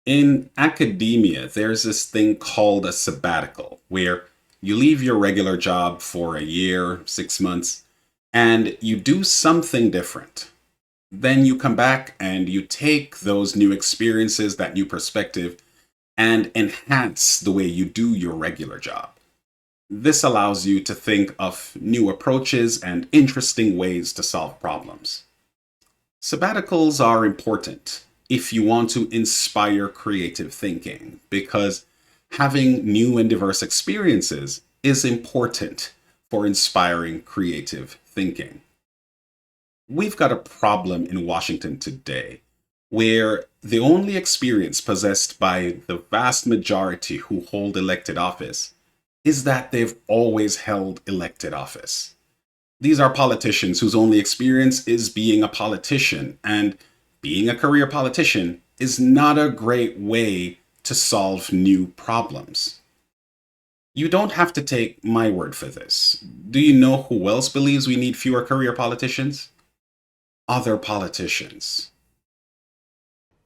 In academia, there's this thing called a sabbatical, where you leave your regular job for a year, 6 months, and you do something different. Then you come back and you take those new experiences, that new perspective, and enhance the way you do your regular job. This allows you to think of new approaches and interesting ways to solve problems. Sabbaticals are important if you want to inspire creative thinking, because having new and diverse experiences is important for inspiring creative thinking. We've got a problem in Washington today where the only experience possessed by the vast majority who hold elected office is that they've always held elected office. These are politicians whose only experience is being a politician, and being a career politician is not a great way to solve new problems. You don't have to take my word for this. Do you know who else believes we need fewer career politicians? Other politicians.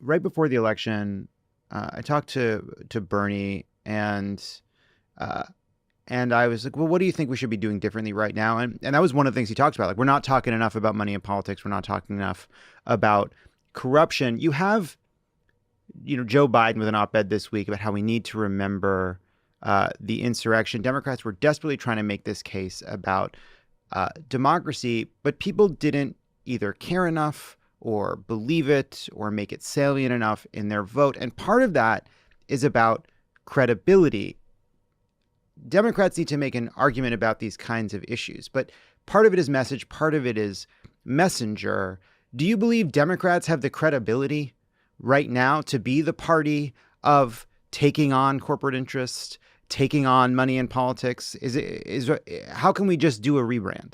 Right before the election, I talked to Bernie, uh, and I was like, "Well, what do you think we should be doing differently right now?" And that was one of the things he talks about. Like, we're not talking enough about money in politics. We're not talking enough about corruption. You have, Joe Biden with an op-ed this week about how we need to remember the insurrection. Democrats were desperately trying to make this case about democracy, but people didn't either care enough or believe it or make it salient enough in their vote. And part of that is about credibility. Democrats need to make an argument about these kinds of issues, but part of it is message, part of it is messenger. Do you believe Democrats have the credibility right now to be the party of taking on corporate interest, taking on money in politics? How can we just do a rebrand?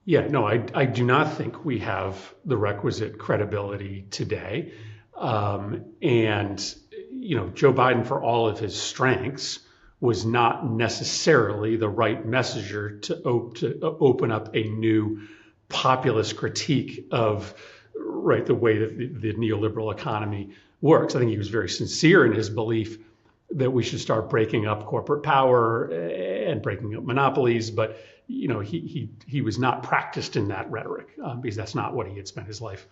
Yeah, no, I do not think we have the requisite credibility today. And, Joe Biden, for all of his strengths, was not necessarily the right messenger to open up a new populist critique of the way that the neoliberal economy works. I think he was very sincere in his belief that we should start breaking up corporate power and breaking up monopolies, but he was not practiced in that rhetoric because that's not what he had spent his life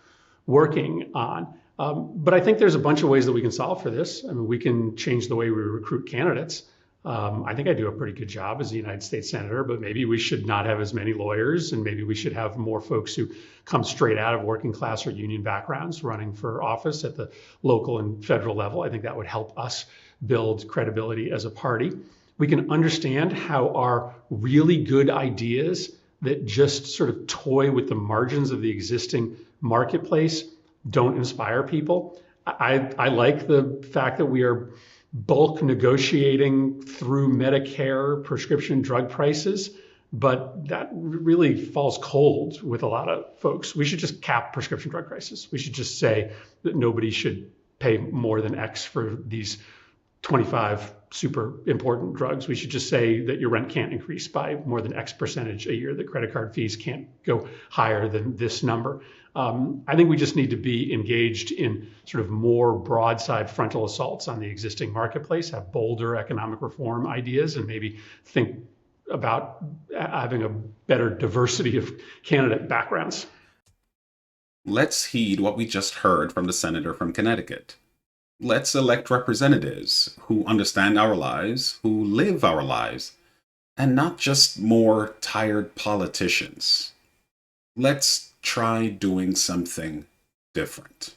working on. But I think there's a bunch of ways that we can solve for this. I mean, we can change the way we recruit candidates. I think I do a pretty good job as a United States Senator, but maybe we should not have as many lawyers, and maybe we should have more folks who come straight out of working class or union backgrounds running for office at the local and federal level. I think that would help us build credibility as a party. We can understand how our really good ideas that just sort of toy with the margins of the existing marketplace don't inspire people. I like the fact that we are bulk negotiating through Medicare prescription drug prices, but that really falls cold with a lot of folks. We should just cap prescription drug prices. We should just say that nobody should pay more than X for these 25 super important drugs. We should just say that your rent can't increase by more than X percentage a year, that credit card fees can't go higher than this number. I think we just need to be engaged in sort of more broadside frontal assaults on the existing marketplace, have bolder economic reform ideas, and maybe think about having a better diversity of candidate backgrounds. Let's heed what we just heard from the senator from Connecticut. Let's elect representatives who understand our lives, who live our lives, and not just more tired politicians. Let's try doing something different.